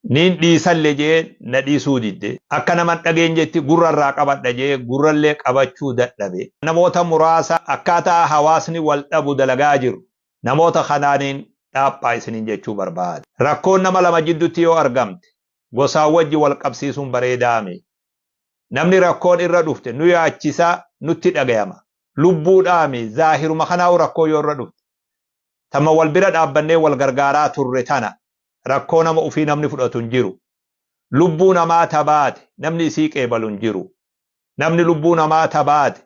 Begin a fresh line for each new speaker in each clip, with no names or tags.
nin dhiisalle jee na dhiisuu didde akka naman dhageenyetti gurrarraa qabadha jee gurrallee qabachuu dadhabe namoota muraasa akkaataa hawaasni wal dhabu dalagaa jiru namoota kanaaniin dhaaphaa isiniin jechuu barbaade rakkoon nama lama jidduutti yoo argamte gosaan wajji wal qabsiisuun bareedaame namni rakkoon irra dhufte nu yaachisaa nutti dhagayama lubbuudhaami zaahiruma kanaa rakkoo yoo irra dhufte tama wal bira dhaabbannee wal gargaaraa turre tana rakkoo nama ufii namni fudhatu hin jiru lubbuu namaa tabaate namni isii qeebalu hin jiru namni lubbuu namaa tabaate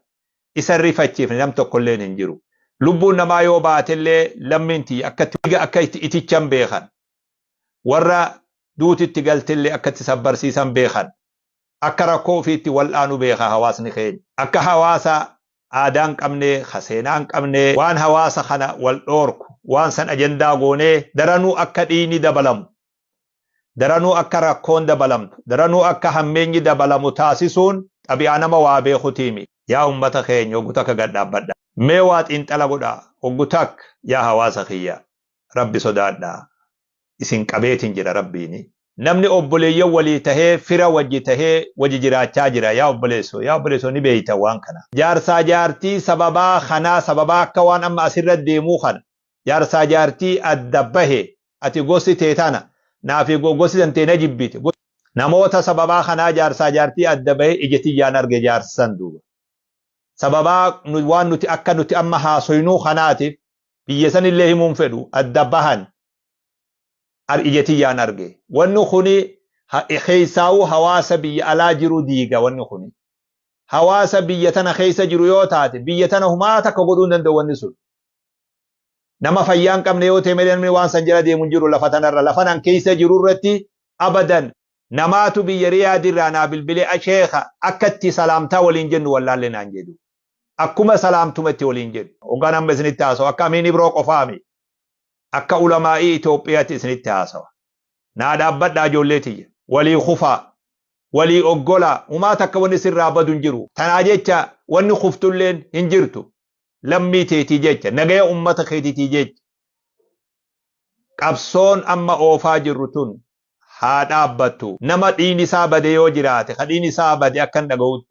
isa rifachiifne nam tokkolleen hin jiru lubbuun namaa yoo baatellee lammintii akka itichan beekan warra duutitti galtillee akka itti sabbarsiisan beekan akka rakkoo ofiitti wal'aanu beeka hawaasni keenya akka hawaasa aadaan qabnee haseenaan qabnee waan hawaasa kana wal dhoorku waan san ajandaa goonee daranuu akka dhiini dabalamu daranuu akka rakkoon dabalamtu daranuu akka hammeenyi dabalamu taasisuun xabi'aa nama waa beekutiimi yaa ummata keenya oggutakka gadhaabbadha mee waa xiinxala godha oggutak yaa hawaasa kiyya rabbi sodaadha isin qabeetiin jira rabbiini namni obboleeyyan walii tahee fira wajji tahee wajji jiraachaa jira yaa obboleessoo ni beeyta waan kana jaarsaa jaartii sababaa kanaa sababaa akka waan amma asirra deemuu kana jaarsaa jaartii adda bahe ati gosi teetana naafi gosi tantee na jibbite namoota sababaa kanaa jaarsaa jaartii adda bahe ijatiyyaan arge jaarsan duuba sababaa waan nuti akka nuti amma haasoynuu kanaatiif biyya sanillee himuun fedhu adda bahan ijatiyyaan arge wanni kuni keessaa'uu hawaasa biyya alaa jiru diiga wanni kuni hawaasa biyya tana keessa jiru yoo taate biyya tana humaa takka godhuu hin danda'u wanni sun nama fayyaan qabne yoo ta'e namni waan san jira deemu jiru lafa tanarra lafa nan keessa jiru irratti abadan namaatu biyya riyaadirraa naa bilbilee asheeka akkatti salaamtaa waliin jennu wallaalle naan jedhu akkuma salaamtumatti waliin jedhu ogaan amma isinitti haasa'u akka amiin ibroo qofaami akka ulamaa'ii Itoophiyaatti isinitti haasawa naa dhaabbadhaa ijoollee tiyya walii kufaa walii oggolaa humaa takka wanni sirraa badu hin jiru tanaa jecha wanni kuftulleen hin jirtu lammii teetii jecha nagaya ummata keetiitii jecha qabsoon amma oofaa jirru tun haa dhaabbattu nama dhiini isaa bade yoo jiraate ka dhiini isaa bade akka hin dhaga'utti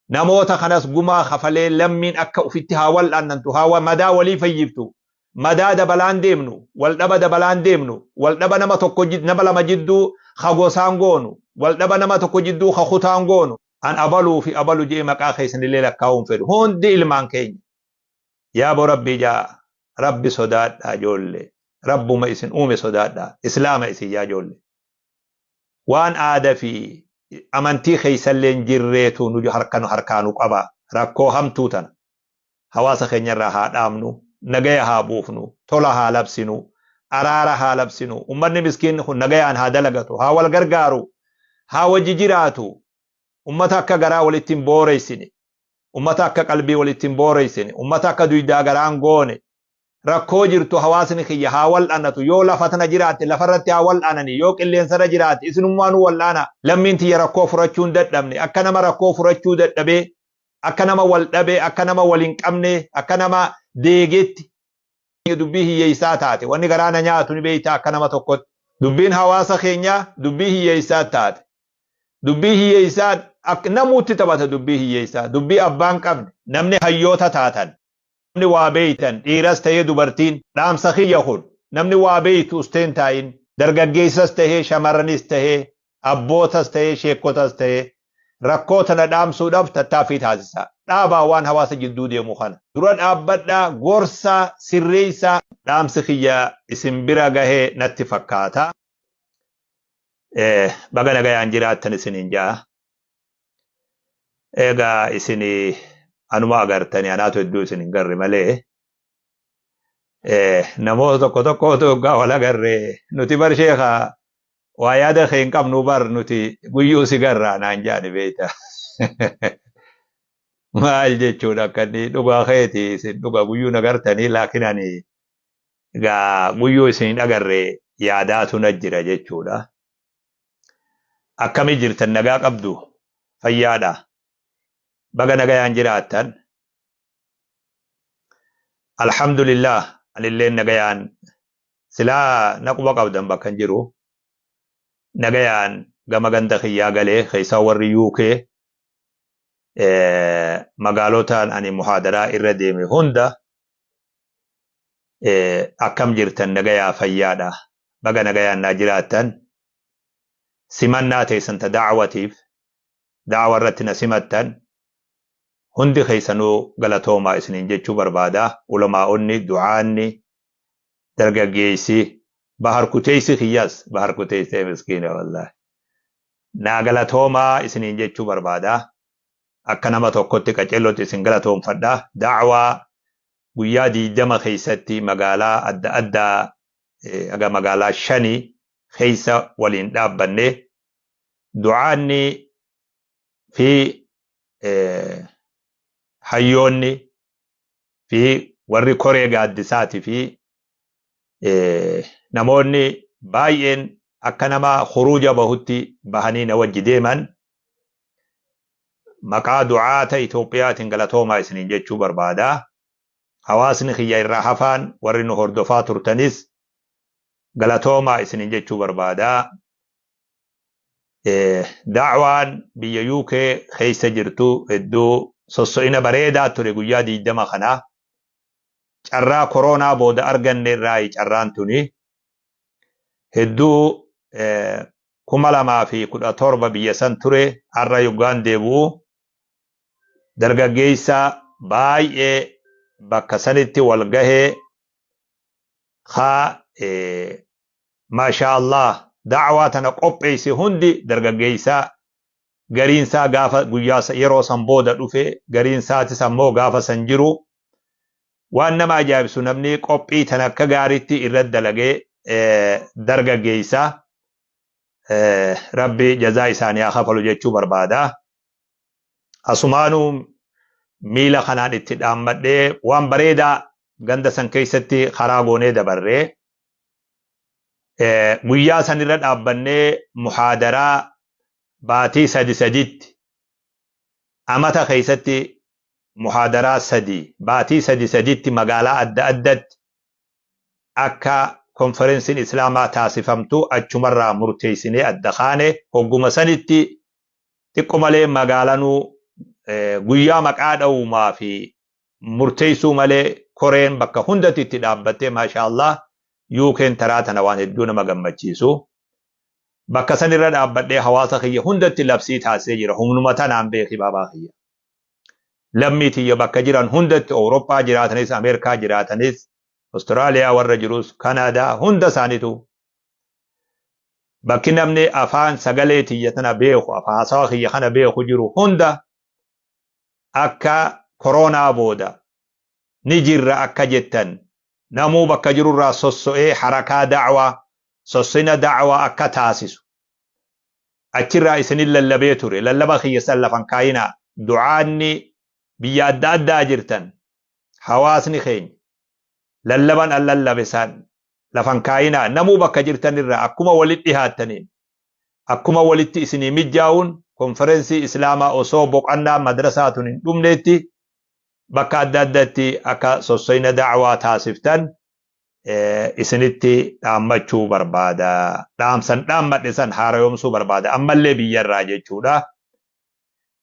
namoota kanas gumaa kafalee lammiin akka ufitti haa wal'aannantu haa madaa walii fayyiftu madaa dabalaan deemnu wal dhaba dabalaan deemnu wal dhaba nama tokko nama lama jidduu ka gosaan goonu wal dhaba nama tokko jidduu ka kutaan goonu an abaluu fi abalu jee maqaa keessanillee lakkaa'uun fedhu hundi ilmaan keenya yaa bo rabbii jaa rabbi sodaadhaa ijoollee rabbuma isin uume sodaadhaa islaama isin yaa ijoollee waan aadaa fi amantii keessalleen jirreetu nu harkaanu qaba rakkoo hamtuu tana hawaasa keenyarraa haa dhaamnu nagaya haa buufnu tola haa labsinu araara haa labsinu ummanni miskiin kun nagayaan haa dalagatu haa wal gargaaru haa wajji jiraatu ummata akka garaa walitti hin booreessine ummata akka qalbii walitti hin booreessine ummata akka duydaa garaan goone rakkoo jirtu hawaasni kiyya haa wal'aanatu yoo lafa tana jiraatte lafarratti haa wal'aanani yoo qilleensarra jiraatte isinummaanuu wal'aana lammiin tiyya rakkoo furachuu hin dadhabne akka nama rakkoo furachuu dadhabee akka nama wal dhabee akka nama wal hin qabne akka nama deegetti dubbii hiyyeessaa taate wanni garaana nyaatu ni beeyta akka nama tokkotti dubbiin hawaasa keenyaa dubbii hiyyeessaa taate dubbii hiyyeessaa namuutti taphata dubbii hiyyeessaa dubbii abbaan qabne namni hayyoota taatan namni waa beeytan dhiiras ta'ee dubartiin dhaamsa kiyya kun namni waa beeytu usteen taa'in dargaggeessas ta'ee shamarranis ta'ee abbootas ta'ee sheekotas ta'ee rakkoo tana dhaamsuudhaaf tattaaffii taasisa dhaabaa waan hawaasa jidduu deemu kana dura dhaabbadhaa gorsa sirreessaa dhaamsi kiyya isin bira gahee natti fakkaata baga nagayaan jiraattan isiniin jaa egaa isinii anuma agartanii anaatu hedduu isin hin garre malee namoota tokko tokkootu waggaa wal agarree nuti bar sheeka waa yaada kee hin qabnu bar nuti guyyuu si garraa naan jaani beeyta maal jechuudha akkanni dhugaa keeti isin dhugaa guyyuu nagartanii laakiin ani egaa guyyuu isin hin agarree yaadaatu na jira jechuudha akkamii jirtan nagaa qabdu fayyaadha baga nagayaan jiraattan alhamdulillah anilleen nagayaan silaa naquma qabdan bakkan jiru nagayaan gama ganda kiyyaa galee keessa warri UK magaalotaan ani muhaadaraa irra deeme hunda akkam jirtan nagayaa fayyaadha baga nagayaan naa jiraattan simannaa teessan ta da'awatiif da'awa irratti na simattan hundi keessanuu galatoomaa isiniin jechuu barbaada ulamaa'onni du'aanni dargaggeessi bahar kuteessi kiyyaas bahar kuteessi miskiina wallahi naa galatoomaa isiniin jechuu barbaada akka nama tokkotti qacellotti isin galatoomfadha da'awaa guyyaa 20 keessatti magaalaa adda addaa aga magaalaa 5 keessa waliin dhaabbanne du'aanni fi hayyoonni fi warri koree gaaddisaati fi namoonni baay'een akka nama khuruuja bahutti bahanii na wajji deeman maqaa du'aata Itoophiyaatiin galatoomaa isiniin jechuu barbaada. Hawaasni kiyya irraa hafaan warri nu hordofaa turtanis galatoomaa isiniin jechuu barbaada. Da'waan biyya UK keessa jirtu hedduu sosso'ina bareedaa ture guyyaa 20 kana. Carraa koronaa booda arganne irraa carraan tuni hedduu 2017 biyya san ture har'a yoggaan deebi'u dargaggeessa baay'ee bakka sanitti wal gahee maasha Allah da'waa tana qopheesse hundi dargaggeessa gariinsaa gaafa guyyaa yeroo san booda dhufe gariinsaatis ammoo gaafa san jiru waan nama ajaa'ibsu namni qophii tana akka gaariitti irra dalagee dargaggeessa rabbi jazaa isaanii haa kafalu jechuu barbaada. Asumaanuu miila kanaan itti dhaammadhee waan bareedaa ganda san keessatti karaa goonee dabarree guyyaa san irra dhaabbannee muhaadaraa baatii 3 amata keessatti muhaadaraa 3 baatii 3 magaalaa adda addatti akka konferensiin islaamaa taasifamtu achumarraa murteessinee adda kaane hogguma sanitti xiqqoo malee magaalanuu guyyaa maqaa dha'uumaa fi murteessuu malee koreen bakka hundatti itti dhaabbattee maasha Allah UK'n taraa tana waan hedduu nama gammachiisu bakka san irra dhaabbadhee hawaasa kiyya hundatti labsii taasisee jira humnuma tanaan beeki baabaa kiyya lammii tiyya bakka jiran hundatti Awurooppaa jiraatanis Ameerikaa jiraatanis Austraaliyaa warra jirus Kanaadaa hunda isaaniitu bakki namni afaan sagalee tiyya tana beeku afaan haasawa kiyya kana beeku jiru hunda akka koronaa booda ni jirra akka jettan namuu bakka jirurraa sosso'ee harakaa da'waa sossina da'waa akka taasisu achirraa isinin lallabee ture lallaba kiyya san lafan kaayinaa du'aanni biyya adda addaa jirtan hawaasni keenya lallaban allallabe san lafan kaayinaa namuu bakka jirtanirraa akkuma walitti dhihaattaniin akkuma walitti isinii mijjaa'uun konferensii islaamaa osoo boqannaa madrasaatun hin dhumneetti bakka adda addatti akka sossina da'waa taasiftan isinitti dhaammachuu barbaada dhaamsan dhaammadhe san haarayomsuu barbaada ammallee biyyarraa jechuudha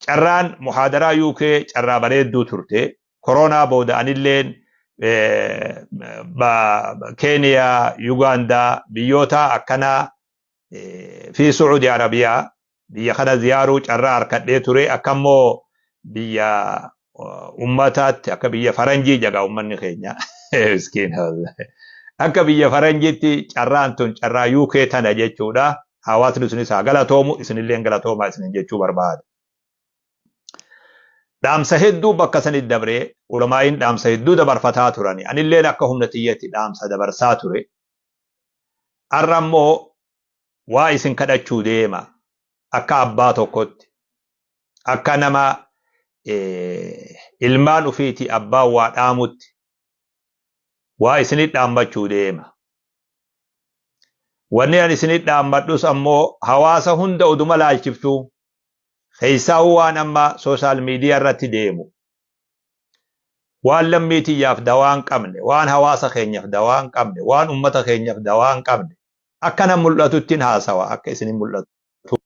carraan muhaadaraa UK carraa bareedduu turte koronaa booda anilleen Kenya Uganda biyyoota akkanaa fi Saudi Arabiyaa biyya kana ziyaaruu carraa harkadhee ture akkammoo biyya ummataatti akka biyya faranjii jagaa ummanni keenya miskiina akka biyya faranjiitti carraan tun carraa UK tana jechuudha hawaasni sunis haa galatoomu isinillee galatoomaa isin jechuu barbaada. Dhaamsa hedduu bakka sanit dabree ulamaa'iin dhaamsa hedduu dabarfataa turani anilleen akka humna tiyyatti dhaamsa dabarsaa ture har'a ammoo waa isin kadhachuu deema akka abbaa tokkotti akka nama ilmaan ufiiti abbaa waa dhaamutti waa isinit dhaammachuu deema wanni an isinit dhaammadhus ammoo hawaasa hunda oduma laalchiftuu keessaa waan amma social media irratti deemu waan lammiitiyyaaf dawaan qabne waan hawaasa keenyaaf dawaan qabne waan ummata keenyaaf dawaan qabne akkana mul'atuttiin haasawa akka isin mul'atu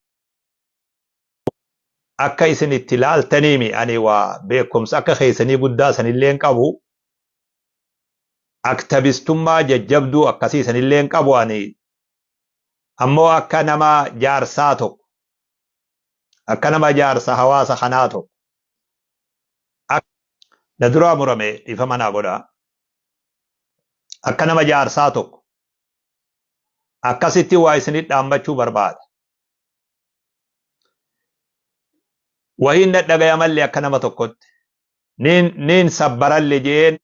akka isin itti laaltaniimi ani waa beekumsa akka keessanii guddaa sanilleen qabu aktabistummaa jajjabduu akkasii sanilleen qabu ani ammoo akka nama jaarsaa tokko akka nama jaarsa hawaasa kanaa tokko na duraa murame dhiifama naa godhaa akka nama jaarsaa tokko akkasitti waa isinit dhaammachuu barbaada. Wahiin dhagaya mallee akka nama tokkotti niin sabbaralle jeen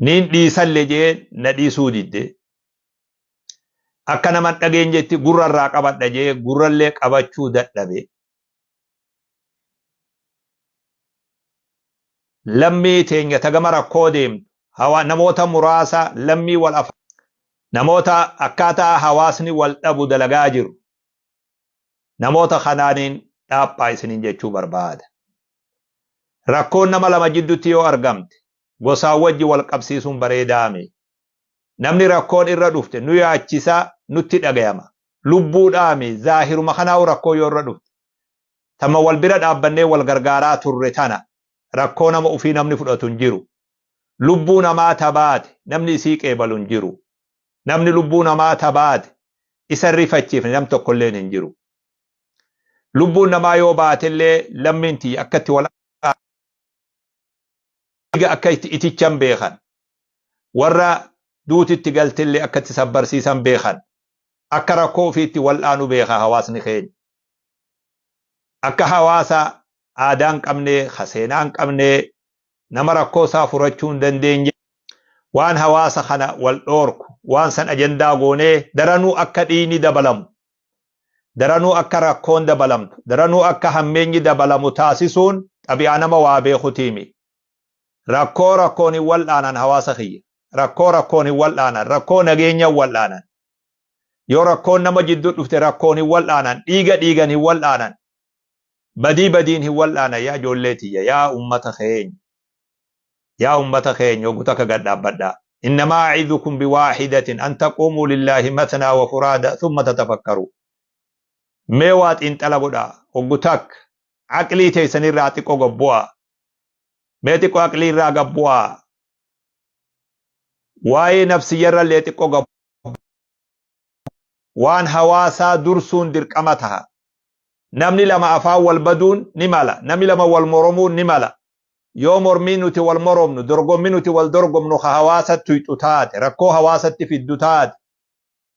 niin dhiisalle jeen na dhiisuu didde akka nama dhageenyetti gurrarraa qabadha jee gurrallee qabachuu dadhabe. Lammii teenya tagama rakkoo deemtu namoota muraasa lammii wal afa namoota akkaataa hawaasni wal dhabu dalagaa jiru namoota kanaaniin dhaaphaa isiniin jechuu barbaada. Rakkoon nama lama jidduutti yoo argamte gosaan wajji wal qabsiisuun bareedaame. Namni rakkoon irra dhufte nu yaachisaa nutti dhagayama. Lubbuudhaame zaahiruma kanaa rakkoo yoo irra dhufte tama wal bira dhaabbannee wal gargaaraa turre tana rakkoo nama ufii namni fudhatu hin jiru. Lubbuu namaa tabaate namni isii qeebalu hin jiru. Namni lubbuu namaa tabaate isa rifachiifne nam tokkollee hin jiru. Lubbuun namaa yoo baatellee lamminti akkatti wal akka itichan beekan. Warra duutitti galtillee akkatti sabbarsiisan beekan. Akka rakkoo ofiitti wal'aanu beeka hawaasni keenya. Akka hawaasa aadaan qabnee, seenaan qabnee nama rakkoo isaa furachuu hin dandeenye waan hawaasa kana wal dhoorku waan san ajandaa goonee daranuu akka dhiini dabalamu. Daranuu akka rakkoon dabalamtu, daranuu akka hammeenyi dabalamu taasisuun xabi'aa nama waa beekutiimi. Rakkoon hin wal'aanan hawaasa kiyya. Rakkoon hin wal'aanan, rakkoo nageenya hin wal'aanan. Yoo rakkoon nama jidduu dhufte rakkoon hin wal'aanan, dhiigan hin wal'aanan. Badiin hin wal'aanan yaa ijoollee tiyya, yaa ummata keenya. Yaa ummata keenya oguta akka gadhaabbadhaa. Innamaa a'idukum biwaahidatin an taquumuu lillahi matnaa wa furaada thumma tatafakkaru. Mee waa xiinxala godhaa ogutak aqlii teessanirraa xiqqoo gabbu'aa. Mee xiqqoo aqlii irraa gabbu'aa. Waa'ee nafsiyyarrallee xiqqoo gabbu'aa. Waan hawaasaa dursuun dirqama taha. Namni lama afaan wal baduun ni mala. Namni lama wal moromuun ni mala. Yoo mormii nuti wal moromnu, dorgommii nuti wal dorgomnu hawaasatti tuyxu taate, rakkoo hawaasatti fiddu taate,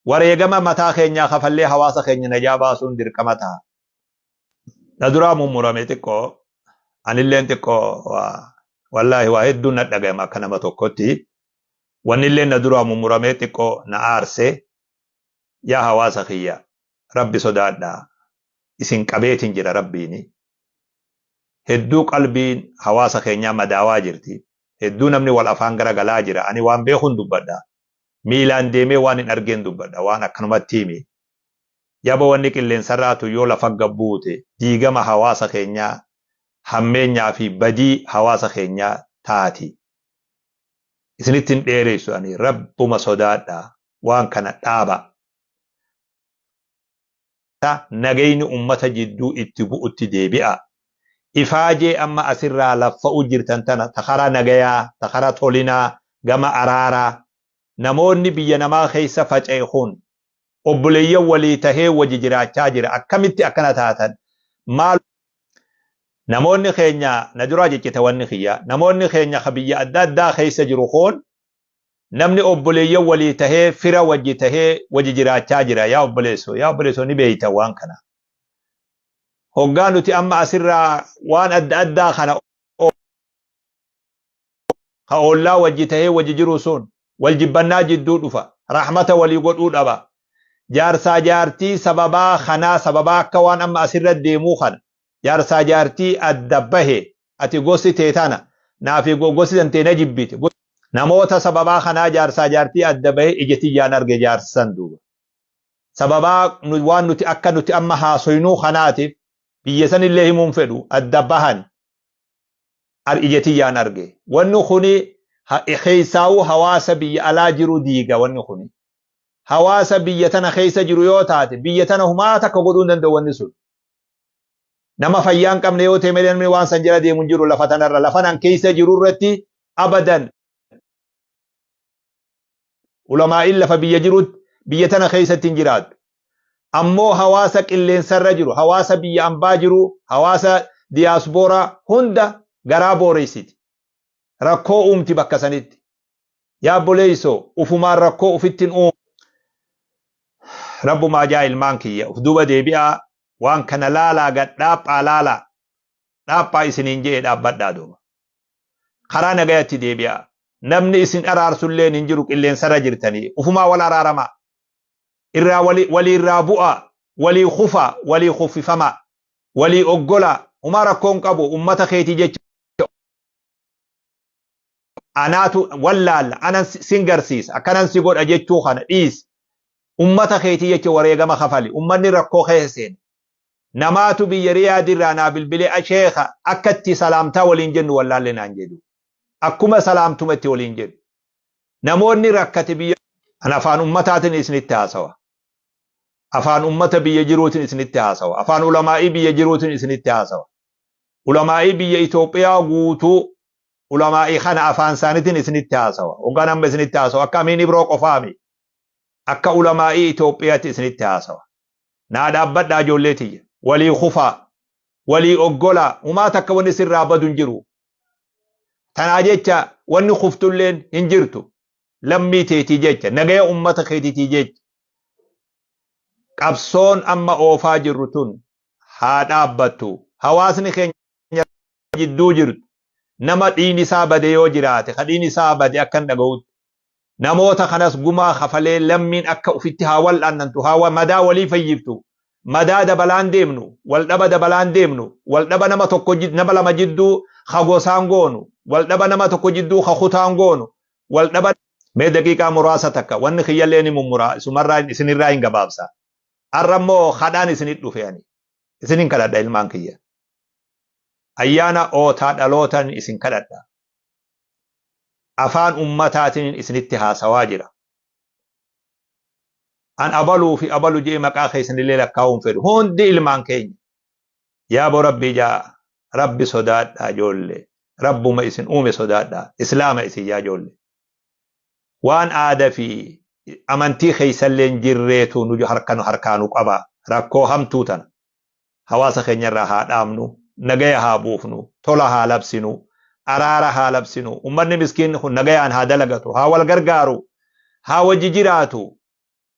wareegama mataa keenyaa kafallee hawaasa keenya najaa baasuun dirqama taha. Na duraa mummurame xiqqoo, anilleen xiqqoo wallaahi waa hedduun na dhagayama akka nama tokkotti. Wannilleen na duraa mummurame xiqqoo na aarse yaa hawaasa kiyya rabbi sodaadhaa. Isin qabeetiin jira rabbiini. Hedduu qalbiin hawaasa keenyaa madaawaa jirti. Hedduu namni wal afaan garagalaa jira. Ani waan beekuun dubbadha. Miilaan deemee waan hin argeen dubbadha. Waan akkanumatti himi. Yaba wanni qilleensarraatu yoo lafa gabbuute diigama hawaasa keenyaa hammeenyaa fi badii hawaasa keenyaa taati. Isinitti hin dheeressu ani rabbuma sodaadha. Waan kana dhaaba. Nagayni ummata jidduu itti bu'utti deebi'a. Ifaajee amma asirraa laffa'u jirtan tana takara nagayaa, takara tolinaa, gama araaraa. Namoonni biyya namaa keessa faca'e kun obboleeyyan walii tahee wajji jiraachaa jira. Akkamitti akkana taatan? Maal namoonni keenya na duraa jechite wanni kiyya. Namoonni keenya ka biyya adda addaa keessa jiru kun namni obboleeyyan walii tahee fira wajji tahee wajji jiraachaa jira. Yaa obboleessoo ni beeyta waan kana. Hoggaan nuti amma asirraa waan adda addaa kana ka ollaa wajji tahee wajji jiru sun wal jibbannaa jidduu dhufa. Rahmata walii godhuu dhaba. Jaarsaa jaartii sababaa kanaa sababaa akka waan amma asirra deemuu kana. Jaarsaa jaartii adda bahe ati gosi teetana naafi gosi tantee na jibbite. Namoota sababaa kanaa jaarsaa jaartii adda bahe ijatiyyaan arge jaarsan duuba. Sababaa waan nuti akka nuti amma haasoynuu kanaatiif biyya sanillee himuun fedhu adda bahan ijatiyyaan arge. Wanni kuni keessaa'uu hawaasa biyya alaa jiru diiga wanni kuni. Hawaasa biyya tana keessa jiru yoo taate biyya tana humaa takka godhuu hin danda'u wanni sun. Nama fayyaa hin qabne yoo ta'e namni waan san jala deemu hin jiru lafa tanarra lafa nan keessa jiru irratti abadan. Ulamaa'iin lafa biyya jirutti biyya tana keessatti hin jiraatu. Ammoo hawaasa qilleensarra jiru, hawaasa biyya ambaa jiru, hawaasa diyaaspooraa hunda garaa booreessiti. Rakkoo uumti bakka sanitti. Yaa boleeysoo ufumaan rakkoo ufittiin uumu. Rabbumaa jaa ilmaan kiyya uf duba deebi'aa waan kana laalaa gad dhaaphaa laalaa. Dhaaphaa isiniin jedhee dhaabbadhaa duuba. Karaa nagayatti deebi'aa. Namni isin araarsulleen hin jiru qilleensarra jirtanii. Ufumaa wal araaramaa. Irraa walii irraa bu'aa. Walii khufaa. Walii khuffifamaa. Walii oggolaa. Umaa rakkoon qabu ummata keetii jecha. Anaatu wallaalla. Anan sin garsiisa. Akkanan si godha jechuu kana dhiisi. Ummata keetii jecha wareegama kafali. Ummanni rakkoo keesseen. Namaatu biyya Riyaadirraa naa bilbilee asheeka akkatti salaamtaa waliin jennu wallaalle naan jedhu. Akkuma salaamtumatti waliin jedhu. Namoonni rakkate biyya afaan ummataatiin isinitti haasawa. Afaan ummata biyya jiruutiin isinitti haasawa. Afaan ulamaa'ii biyya jiruutiin isinitti haasawa. Ulamaa'ii biyya Itoophiyaa guutuu ulamaa'ii kana afaan isaaniitiin isinitti haasawa. Hoggaan amma isinitti haasawa. Akka amiin Ibroo qofaami. Akka ulamaa'ii Itoophiyaatti isinitti haasawa. Naa dhaabbadhaa ijoollee tiyya. Walii khufaa. Walii oggolaa. Umaa takka wanni sirraa badu hin jiru. Tanaa jecha wanni kuftulleen hin jirtu. Lammii teetii jecha. Nagaya ummata keetiitii jecha. Qabsoon amma oofaa jirru tun haa dhaabbattu. Hawaasni keenya jidduu jirtu. Nama dhiin isaa bade yoo jiraate, kadhiin isaa bade akkan dhaga'utti. Namoota kanas gumaa kafalee lammiin akka ufitti haa wal'aannantu, haa madaa walii fayyiftu. Madaa dabalaan deemnu, waldhaba dabalaan deemnu, waldhaba nama tokko nama lama jidduu gosaan goonu, waldhaba nama tokko jidduu kutaan goonu, waldhaba mee daqiiqaa muraasa takka wanni kiyyallee ni mummuraa isumarraa isinirraa hin gabaabsa. Arrammoo kadhaan isinit dhufeani. Isinin kadhadha ilmaan kiyya. Ayyaana ootaa dhalootan isin kadhadha. Afaan ummataatiin isinitti haasawaa jira. An abaluu fi abalu jee maqaa keessanillee lakkaa'uun fedhu. Hundi ilmaan keenya. Yaa bo rabbi jaa rabbi sodaadhaa ijoollee. Rabbuma isin uume sodaadhaa. Islaama isin yaa ijoollee. Waan aadaa fi amantii keessalleen jirreetu nu harkaanu qaba. Rakkoo hamtuu tana. Hawaasa keenyarraa haa dhaabnu. Nagaya haa buufnu. Tola haa labsinu. Araara haa labsinu. Ummanni miskiin kun nagayaan haa dalagatu. Haa wal gargaaru. Haa wajji jiraatu.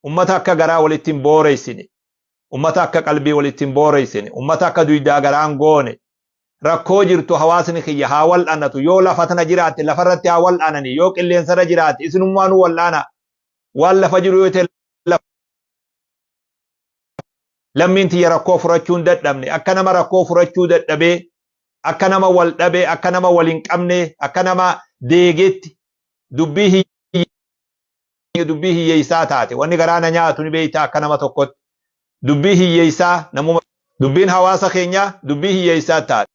Ummata akka garaa walitti hin booreessine. Ummata akka qalbii walitti hin booreessine. Ummata akka duydaa garaan goone. Rakkoo jirtu hawaasni kiyya haa wal'aanatu. Yoo lafa tana jiraatte lafarratti haa wal'aanani. Yoo qilleensarra jiraatte isinummaanuu wal'aana. Waan lafa jiru yoo ta'e lammiin tiyya rakkoo furachuu hin dadhabne. Akka nama rakkoo furachuu dadhabee, akka nama wal dhabee, akka nama wal hin qabne, akka nama deegeetti dubbii hiyyeessaa taate. Wanni garaana nyaatu ni beeyta akka nama tokkotti. Dubbii hiyyeessaa namuma dubbiin hawaasa keenyaa dubbii hiyyeessaa taate.